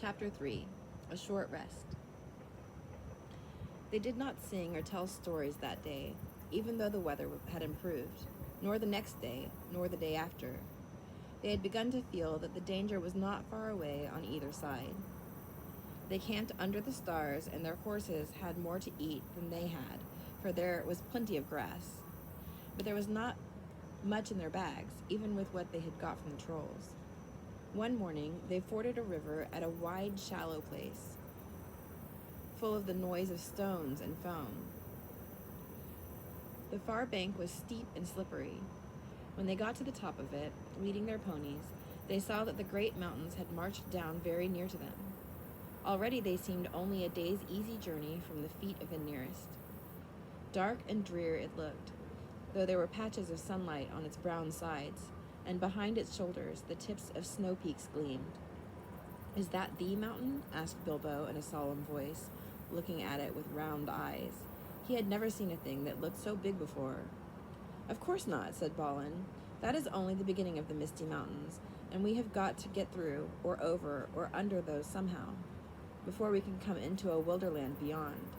Chapter 3. A Short Rest. They did not sing or tell stories that day, even though the weather had improved, nor the next day, nor the day after. They had begun to feel that the danger was not far away on either side. They camped under the stars, and their horses had more to eat than they had, for there was plenty of grass. But there was not much in their bags, even with what they had got from the trolls. One morning, they forded a river at a wide, shallow place, full of the noise of stones and foam. The far bank was steep and slippery. When they got to the top of it, leading their ponies, they saw that the great mountains had marched down very near to them. Already they seemed only a day's easy journey from the feet of the nearest. Dark and drear it looked, though there were patches of sunlight on its brown sides, and behind its shoulders the tips of snow peaks gleamed. "Is that the mountain?" asked Bilbo in a solemn voice, looking at it with round eyes. He had never seen a thing that looked so big before. "Of course not," said Balin. "That is only the beginning of the Misty Mountains, and we have got to get through, or over, or under those somehow, before we can come into a wilderland beyond.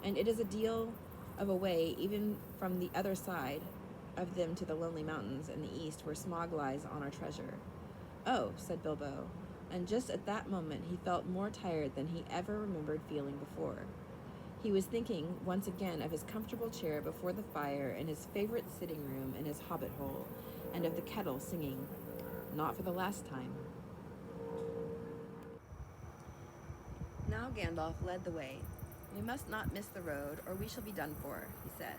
And it is a deal of a way even from the other side of them to the lonely mountains in the east where Smaug lies on our treasure." "Oh," said Bilbo, and just at that moment he felt more tired than he ever remembered feeling before. He was thinking once again of his comfortable chair before the fire in his favorite sitting room in his hobbit hole, and of the kettle singing, "Not for the last time." Now Gandalf led the way. "We must not miss the road, or we shall be done for," he said.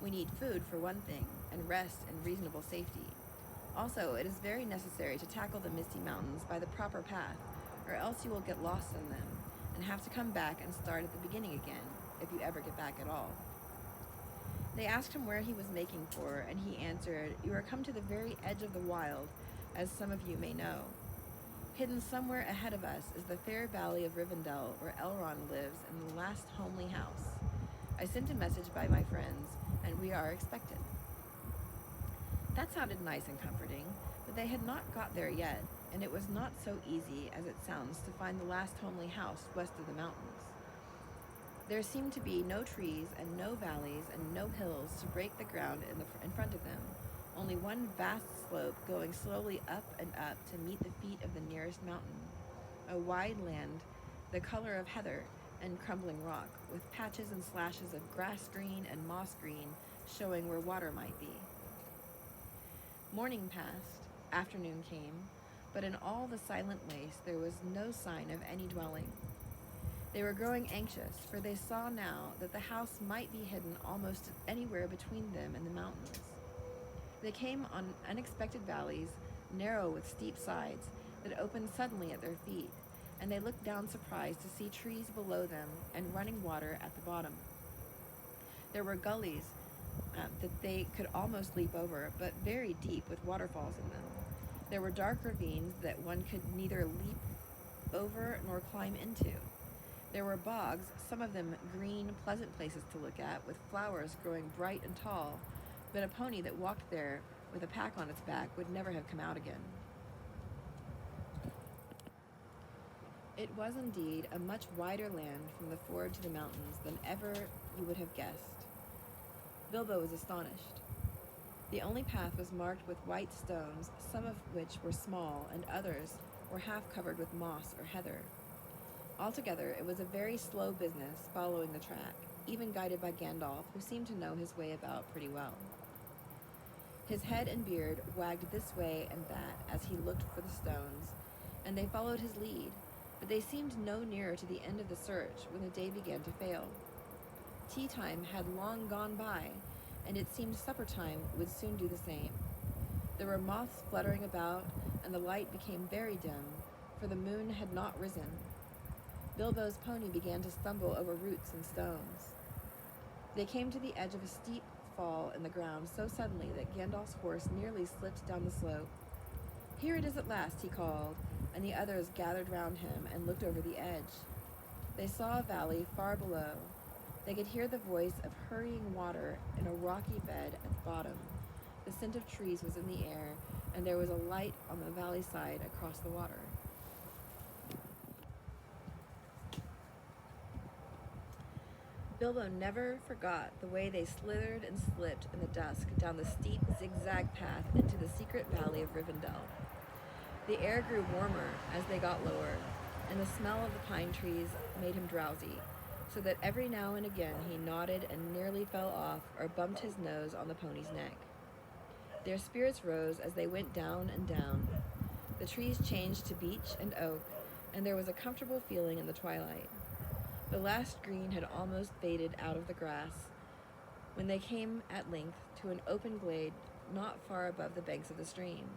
"We need food, for one thing, and rest and reasonable safety. Also, it is very necessary to tackle the Misty Mountains by the proper path, or else you will get lost in them, and have to come back and start at the beginning again, if you ever get back at all." They asked him where he was making for, and he answered, "You are come to the very edge of the wild, as some of you may know. Hidden somewhere ahead of us is the fair valley of Rivendell, where Elrond lives in the last homely house. I sent a message by my friends, and we are expected." That sounded nice and comforting, but they had not got there yet, and it was not so easy as it sounds to find the last homely house west of the mountains. There seemed to be no trees and no valleys and no hills to break the ground in front of them, only one vast slope going slowly up and up to meet the feet of the nearest mountain, a wide land the color of heather and crumbling rock, with patches and slashes of grass green and moss green showing where water might be. Morning passed, afternoon came, but in all the silent waste there was no sign of any dwelling. They were growing anxious, for they saw now that the house might be hidden almost anywhere between them and the mountains. They came on unexpected valleys, narrow with steep sides, that opened suddenly at their feet, and they looked down surprised to see trees below them and running water at the bottom. There were gullies that they could almost leap over, but very deep with waterfalls in them. There were dark ravines that one could neither leap over nor climb into. There were bogs, some of them green, pleasant places to look at, with flowers growing bright and tall, but a pony that walked there with a pack on its back would never have come out again. It was indeed a much wider land from the ford to the mountains than ever you would have guessed. Bilbo was astonished. The only path was marked with white stones, some of which were small, and others were half covered with moss or heather. Altogether, it was a very slow business following the track, even guided by Gandalf, who seemed to know his way about pretty well. His head and beard wagged this way and that as he looked for the stones, and they followed his lead, but they seemed no nearer to the end of the search when the day began to fail. Tea time had long gone by, and it seemed supper time would soon do the same. There were moths fluttering about, and the light became very dim, for the moon had not risen. Bilbo's pony began to stumble over roots and stones. They came to the edge of a steep fall in the ground so suddenly that Gandalf's horse nearly slipped down the slope. "Here it is at last," he called, and the others gathered round him and looked over the edge. They saw a valley far below. They could hear the voice of hurrying water in a rocky bed at the bottom. The scent of trees was in the air, and there was a light on the valley side across the water. Bilbo never forgot the way they slithered and slipped in the dusk down the steep zigzag path into the secret valley of Rivendell. The air grew warmer as they got lower, and the smell of the pine trees made him drowsy, so that every now and again he nodded and nearly fell off or bumped his nose on the pony's neck. Their spirits rose as they went down and down. The trees changed to beech and oak, and there was a comfortable feeling in the twilight. The last green had almost faded out of the grass when they came at length to an open glade not far above the banks of the stream.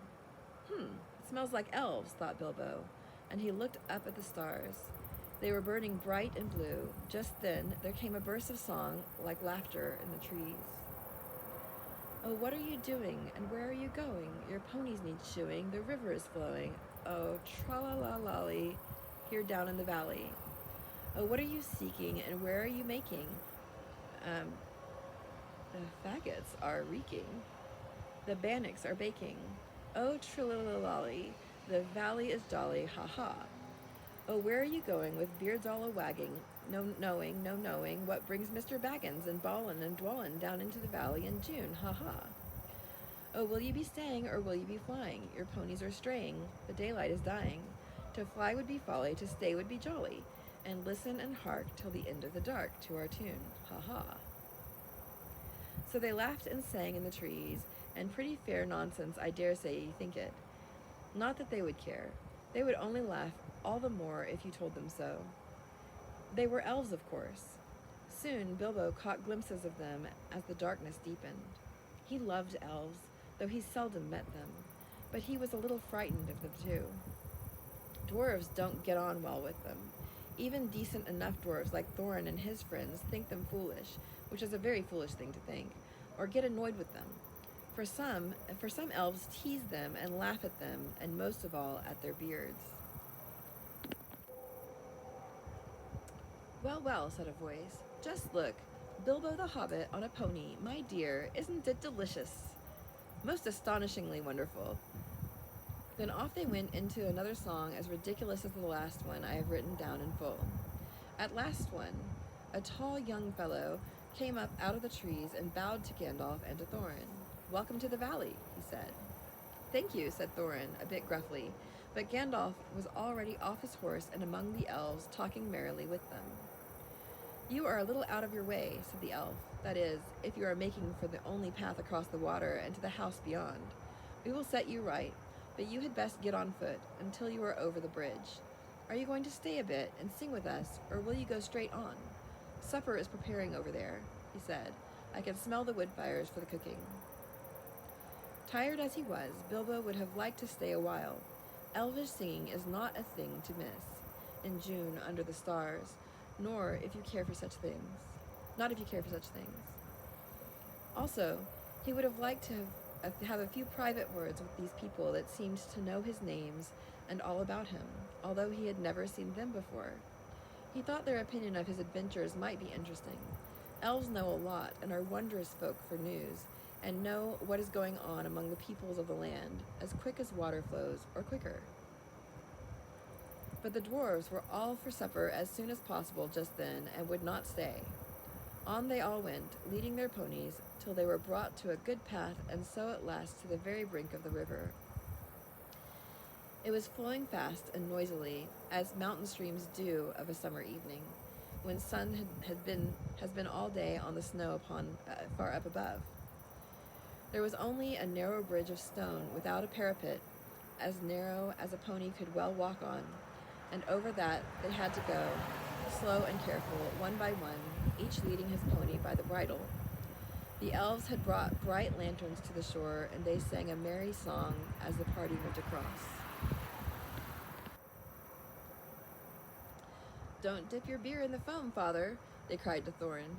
It smells like elves, thought Bilbo, and he looked up at the stars. They were burning bright and blue. Just then there came a burst of song like laughter in the trees. Oh, what are you doing, and where are you going? Your ponies need shoeing, the river is flowing. Oh, tra-la-la-lolly, here down in the valley. Oh, what are you seeking, and where are you making? The faggots are reeking. The bannocks are baking. Oh, tra-la-la-lolly, the valley is jolly, ha-ha. Oh, where are you going, with beards all a-wagging? No knowing, what brings Mr. Baggins and Ballin and Dwallin down into the valley in June, ha-ha. Oh, will you be staying, or will you be flying? Your ponies are straying, the daylight is dying. To fly would be folly, to stay would be jolly, and listen and hark till the end of the dark to our tune, ha-ha. So they laughed and sang in the trees, and pretty fair nonsense, I dare say you think it. Not that they would care. They would only laugh all the more if you told them so. They were elves, of course. Soon Bilbo caught glimpses of them as the darkness deepened. He loved elves, though he seldom met them, but he was a little frightened of them too. Dwarves don't get on well with them. Even decent enough dwarves like Thorin and his friends think them foolish, which is a very foolish thing to think, or get annoyed with them. For some elves tease them and laugh at them, and most of all at their beards. Well, well, said a voice. Just look, Bilbo the Hobbit on a pony, my dear, isn't it delicious? Most astonishingly wonderful. Then off they went into another song as ridiculous as the last one I have written down in full. At last one, a tall young fellow came up out of the trees and bowed to Gandalf and to Thorin. Welcome to the valley, he said. Thank you, said Thorin, a bit gruffly, but Gandalf was already off his horse and among the elves, talking merrily with them. You are a little out of your way, said the elf. That is, if you are making for the only path across the water and to the house beyond. We will set you right, but you had best get on foot until you are over the bridge. Are you going to stay a bit and sing with us, or will you go straight on? Supper is preparing over there, he said. I can smell the wood fires for the cooking. Tired as he was, Bilbo would have liked to stay a while. Elvish singing is not a thing to miss in June under the stars, nor if you care for such things. Not if you care for such things. Also, he would have liked to have a few private words with these people that seemed to know his names and all about him, although he had never seen them before. He thought their opinion of his adventures might be interesting. Elves know a lot and are wondrous folk for news, and know what is going on among the peoples of the land, as quick as water flows, or quicker. But the dwarves were all for supper as soon as possible just then, and would not stay. On they all went, leading their ponies, till they were brought to a good path, and so at last to the very brink of the river. It was flowing fast and noisily, as mountain streams do of a summer evening, when sun has been all day on the snow upon far up above. There was only a narrow bridge of stone without a parapet, as narrow as a pony could well walk on, and over that they had to go, slow and careful, one by one, each leading his pony by the bridle. The elves had brought bright lanterns to the shore, and they sang a merry song as the party went across. Don't dip your beer in the foam, father, they cried to Thorin.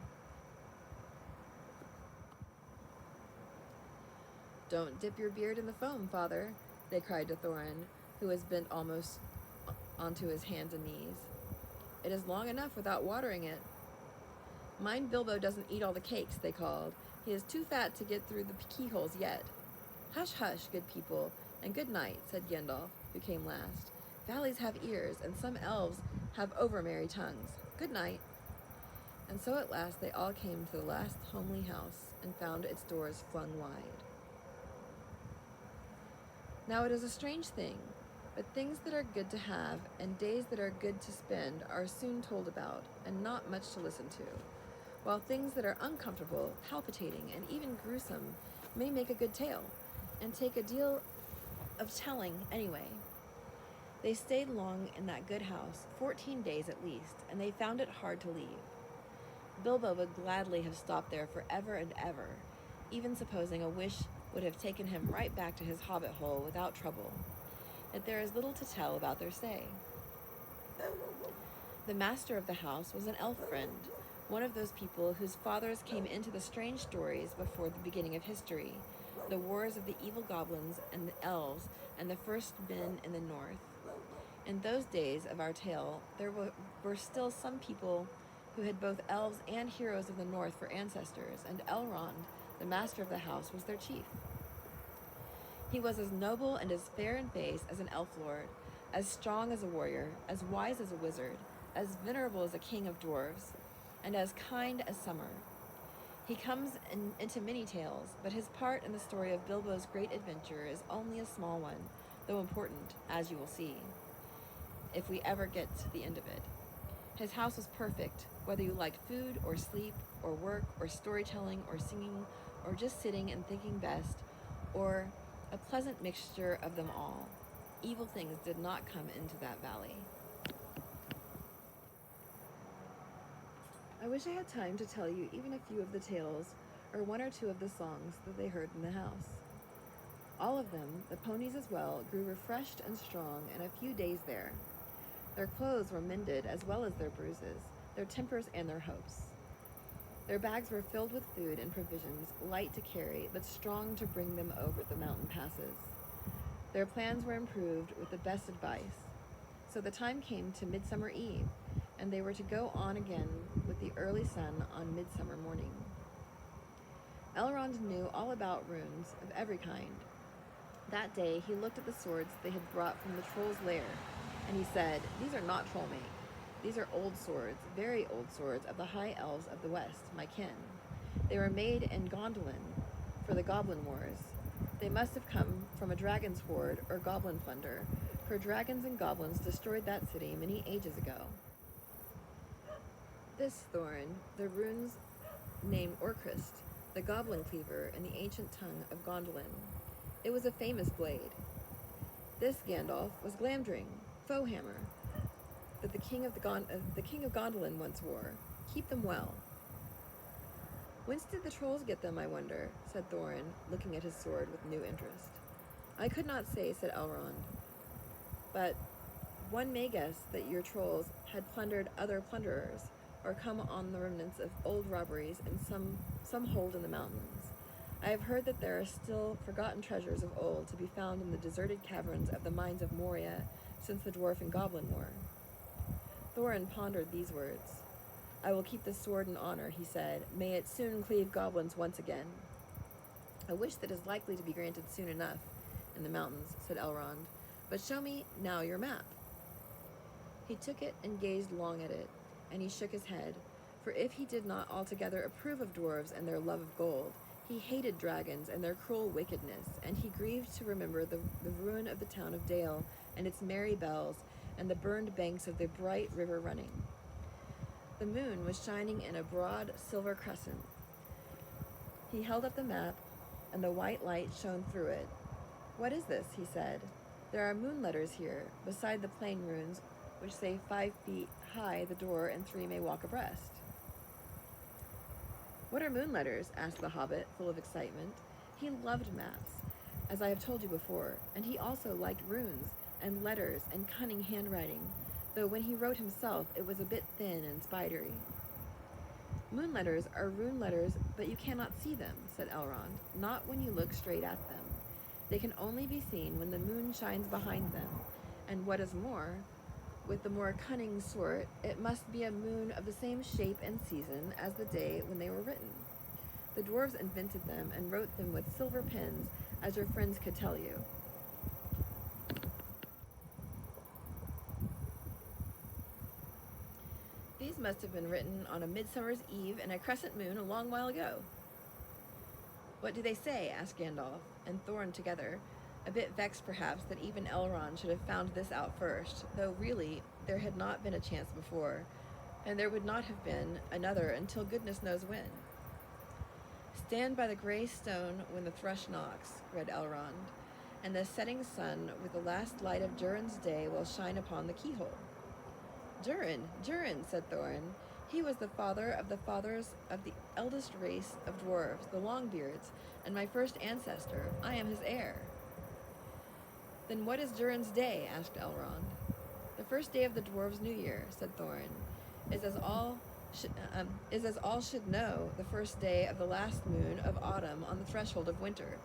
Don't dip your beard in the foam, father, they cried to Thorin, who was bent almost onto his hands and knees. It is long enough without watering it. Mind Bilbo doesn't eat all the cakes, they called. He is too fat to get through the keyholes yet. Hush, hush, good people, and good night, said Gandalf, who came last. Valleys have ears, and some elves have over-merry tongues. Good night. And so at last they all came to the last homely house and found its doors flung wide. Now it is a strange thing, but things that are good to have and days that are good to spend are soon told about, and not much to listen to, while things that are uncomfortable, palpitating, and even gruesome may make a good tale, and take a deal of telling anyway. They stayed long in that good house, 14 days at least, and they found it hard to leave. Bilbo would gladly have stopped there forever and ever, even supposing a wish would have taken him right back to his hobbit hole without trouble. Yet there is little to tell about their stay. The master of the house was an elf friend, one of those people whose fathers came into the strange stories before the beginning of history, the wars of the evil goblins and the elves and the first men in the north. In those days of our tale, there were still some people who had both elves and heroes of the north for ancestors, and Elrond, the master of the house, was their chief. He was as noble and as fair in face as an elf lord, as strong as a warrior, as wise as a wizard, as venerable as a king of dwarves, and as kind as summer. He comes into many tales, but his part in the story of Bilbo's great adventure is only a small one, though important, as you will see, if we ever get to the end of it. His house was perfect, whether you liked food or sleep or work or storytelling or singing or just sitting and thinking best, or a pleasant mixture of them all. Evil things did not come into that valley. I wish I had time to tell you even a few of the tales or one or two of the songs that they heard in the house. All of them, the ponies as well, grew refreshed and strong in a few days there. Their clothes were mended as well as their bruises, their tempers and their hopes. Their bags were filled with food and provisions, light to carry, but strong to bring them over the mountain passes. Their plans were improved with the best advice. So the time came to Midsummer Eve, and they were to go on again with the early sun on midsummer morning. Elrond knew all about runes of every kind. That day he looked at the swords they had brought from the troll's lair, and he said, "These are not troll-made. These are old swords, very old swords of the high elves of the west, my kin. They were made in Gondolin for the goblin wars. They must have come from a dragon's hoard or goblin plunder, for dragons and goblins destroyed that city many ages ago." This Thorin, the runes name Orcrist, the goblin cleaver in the ancient tongue of Gondolin. It was a famous blade. This Gandalf was Glamdring, Foehammer, that the king of Gondolin once wore. Keep them well. Whence did the trolls get them, I wonder, said Thorin, looking at his sword with new interest. I could not say, said Elrond, but one may guess that your trolls had plundered other plunderers, or come on the remnants of old robberies in some hold in the mountains. I have heard that there are still forgotten treasures of old to be found in the deserted caverns of the mines of Moria since the Dwarf and Goblin War. Thorin pondered these words. I will keep this sword in honor, he said. May it soon cleave goblins once again. A wish that is likely to be granted soon enough in the mountains, said Elrond. But show me now your map. He took it and gazed long at it, and he shook his head, for if he did not altogether approve of dwarves and their love of gold, he hated dragons and their cruel wickedness, and he grieved to remember the ruin of the town of Dale and its merry bells and the burned banks of the bright river running. The moon was shining in a broad silver crescent. He held up the map, and the white light shone through it. What is this? He said. There are moon letters here, beside the plain runes, which say 5 feet high the door and 3 may walk abreast. What are moon letters? Asked the hobbit, full of excitement. He loved maps, as I have told you before, and he also liked runes and letters and cunning handwriting, though when he wrote himself it was a bit thin and spidery. Moon letters are rune letters, but you cannot see them, said Elrond, not when you look straight at them. They can only be seen when the moon shines behind them, and what is more, with the more cunning sort, it must be a moon of the same shape and season as the day when they were written. The dwarves invented them and wrote them with silver pens, as your friends could tell you. These must have been written on a midsummer's eve and a crescent moon a long while ago." "What do they say?" asked Gandalf and Thorin together, a bit vexed perhaps that even Elrond should have found this out first, though really there had not been a chance before, and there would not have been another until goodness knows when. "Stand by the grey stone when the thrush knocks," read Elrond, "and the setting sun with the last light of Durin's day will shine upon the keyhole." "Durin, Durin," said Thorin. "He was the father of the fathers of the eldest race of dwarves, the Longbeards, and my first ancestor. I am his heir." "Then what is Durin's day?" asked Elrond. "The first day of the dwarves' new year," said Thorin, is as all should know, the first day of the last moon of autumn on the threshold of winter.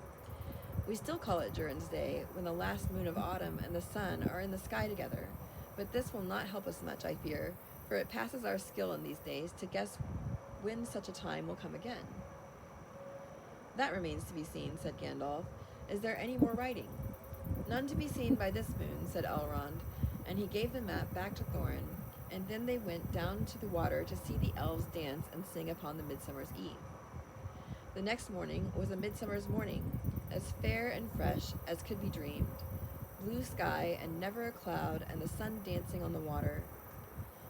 We still call it Durin's Day when the last moon of autumn and the sun are in the sky together, but this will not help us much, I fear, for it passes our skill in these days to guess when such a time will come again." "That remains to be seen," said Gandalf. "Is there any more writing?" "None to be seen by this moon," said Elrond, and he gave the map back to Thorin, and then they went down to the water to see the elves dance and sing upon the midsummer's eve. The next morning was a midsummer's morning, as fair and fresh as could be dreamed. Blue sky and never a cloud, and the sun dancing on the water.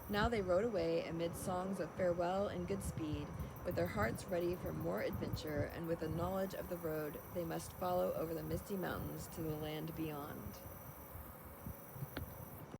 Now they rode away amid songs of farewell and good speed, with their hearts ready for more adventure and with a knowledge of the road they must follow over the misty mountains to the land beyond.